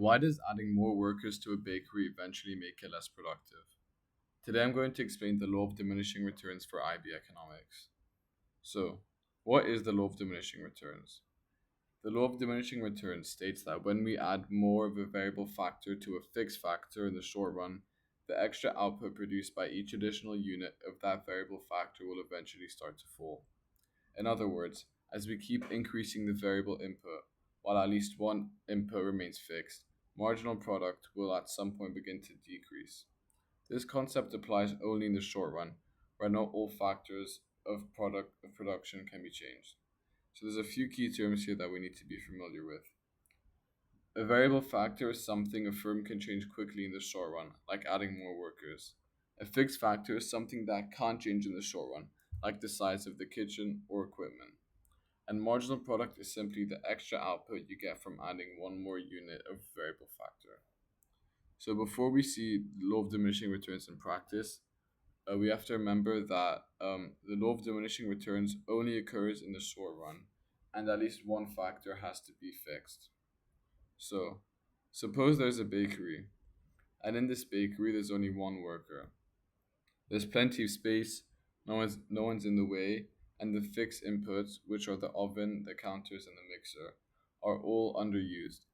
Why does adding more workers to a bakery eventually make it less productive? Today I'm going to explain the law of diminishing returns for IB economics. So, what is the law of diminishing returns? The law of diminishing returns states that when we add more of a variable factor to a fixed factor in the short run, the extra output produced by each additional unit of that variable factor will eventually start to fall. In other words, as we keep increasing the variable input, while at least one input remains fixed, marginal product will at some point begin to decrease. This concept applies only in the short run, where not all factors of production can be changed. So there's a few key terms here that we need to be familiar with. A variable factor is something a firm can change quickly in the short run, like adding more workers. A fixed factor is something that can't change in the short run, like the size of the kitchen or equipment. And marginal product is simply the extra output you get from adding one more unit of variable factor. So before we see the law of diminishing returns in practice, we have to remember that the law of diminishing returns only occurs in the short run, and at least one factor has to be fixed. So, suppose there's a bakery, and in this bakery there's only one worker. There's plenty of space, no one's in the way, and the fixed inputs, which are the oven, the counters, and the mixer, are all underused.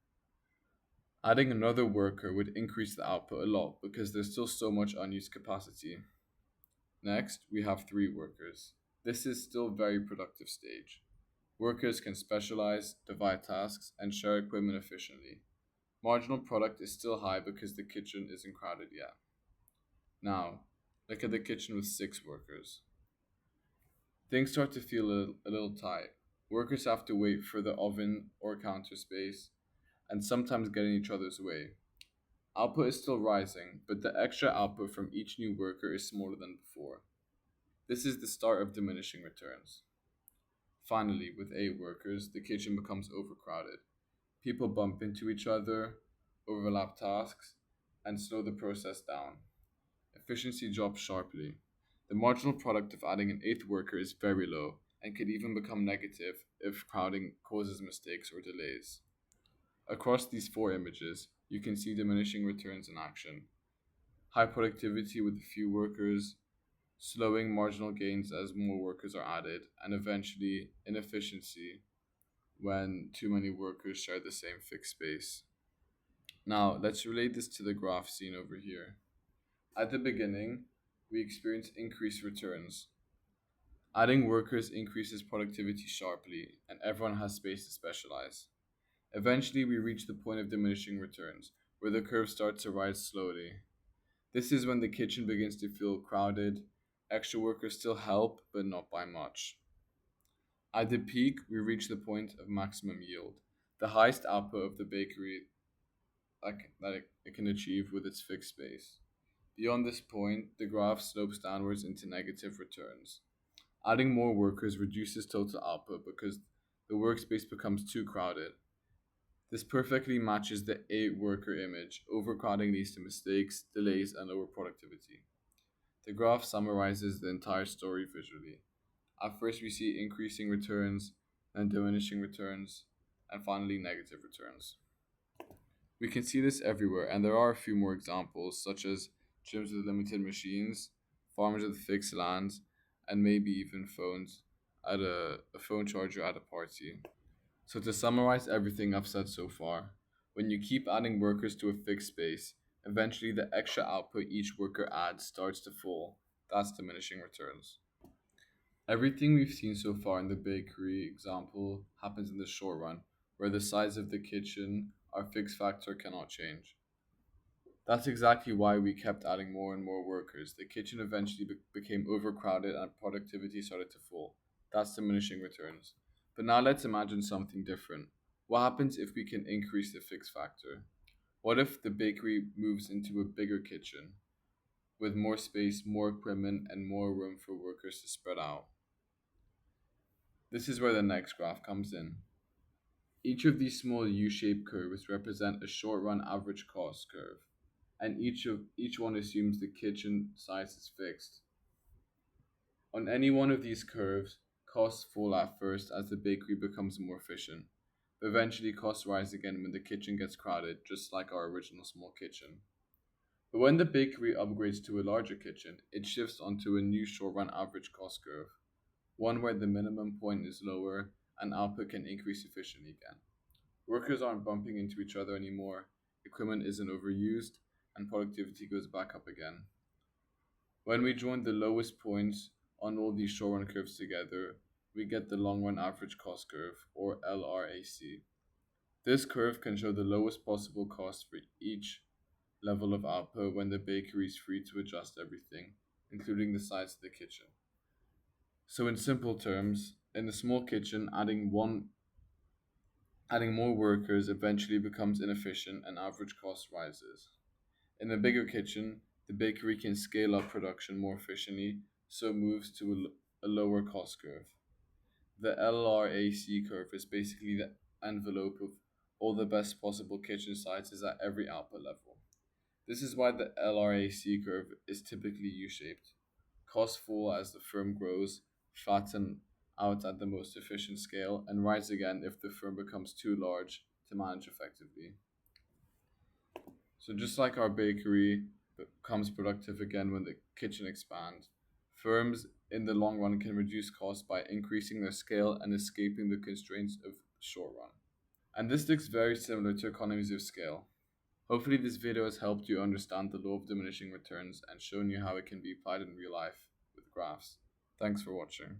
Adding another worker would increase the output a lot because there's still so much unused capacity. Next, we have three workers. This is still very productive stage. Workers can specialize, divide tasks, and share equipment efficiently. Marginal product is still high because the kitchen isn't crowded yet. Now, look at the kitchen with six workers. Things start to feel a little tight. Workers have to wait for the oven or counter space and sometimes get in each other's way. Output is still rising, but the extra output from each new worker is smaller than before. This is the start of diminishing returns. Finally, with eight workers, the kitchen becomes overcrowded. People bump into each other, overlap tasks, and slow the process down. Efficiency drops sharply. The marginal product of adding an eighth worker is very low and could even become negative if crowding causes mistakes or delays. Across these four images, you can see diminishing returns in action. High productivity with few workers, slowing marginal gains as more workers are added, and eventually inefficiency when too many workers share the same fixed space. Now, let's relate this to the graph seen over here. At the beginning, we experience increased returns. Adding workers increases productivity sharply, and everyone has space to specialize. Eventually, we reach the point of diminishing returns, where the curve starts to rise slowly. This is when the kitchen begins to feel crowded. Extra workers still help, but not by much. At the peak, we reach the point of maximum yield, the highest output of the bakery that it can achieve with its fixed space. Beyond this point, the graph slopes downwards into negative returns. Adding more workers reduces total output because the workspace becomes too crowded. This perfectly matches the 8 worker image. Overcrowding leads to mistakes, delays, and lower productivity. The graph summarizes the entire story visually. At first, we see increasing returns, then diminishing returns, and finally negative returns. We can see this everywhere, and there are a few more examples, such as gyms with limited machines, farmers with fixed lands, and maybe even phones at a phone charger at a party. So, to summarize everything I've said so far, when you keep adding workers to a fixed space, eventually the extra output each worker adds starts to fall. That's diminishing returns. Everything we've seen so far in the bakery example happens in the short run, where the size of the kitchen, our fixed factor, cannot change. That's exactly why we kept adding more and more workers. The kitchen eventually became overcrowded and productivity started to fall. That's diminishing returns. But now let's imagine something different. What happens if we can increase the fixed factor? What if the bakery moves into a bigger kitchen with more space, more equipment, and more room for workers to spread out? This is where the next graph comes in. Each of these small U-shaped curves represent a short-run average cost curve, and each one assumes the kitchen size is fixed. On any one of these curves, costs fall at first as the bakery becomes more efficient. But eventually, costs rise again when the kitchen gets crowded, just like our original small kitchen. But when the bakery upgrades to a larger kitchen, it shifts onto a new short run average cost curve, one where the minimum point is lower and output can increase efficiently again. Workers aren't bumping into each other anymore, equipment isn't overused, and productivity goes back up again. When we join the lowest points on all these short run curves together, we get the long run average cost curve, or LRAC. This curve can show the lowest possible cost for each level of output when the bakery is free to adjust everything, including the size of the kitchen. So in simple terms, in the small kitchen, adding more workers eventually becomes inefficient and average cost rises. In a bigger kitchen, the bakery can scale up production more efficiently, so moves to a lower cost curve. The LRAC curve is basically the envelope of all the best possible kitchen sizes at every output level. This is why the LRAC curve is typically U-shaped. Costs fall as the firm grows, flatten out at the most efficient scale, and rise again if the firm becomes too large to manage effectively. So just like our bakery becomes productive again when the kitchen expands, firms in the long run can reduce costs by increasing their scale and escaping the constraints of short run. And this looks very similar to economies of scale. Hopefully this video has helped you understand the law of diminishing returns and shown you how it can be applied in real life with graphs. Thanks for watching.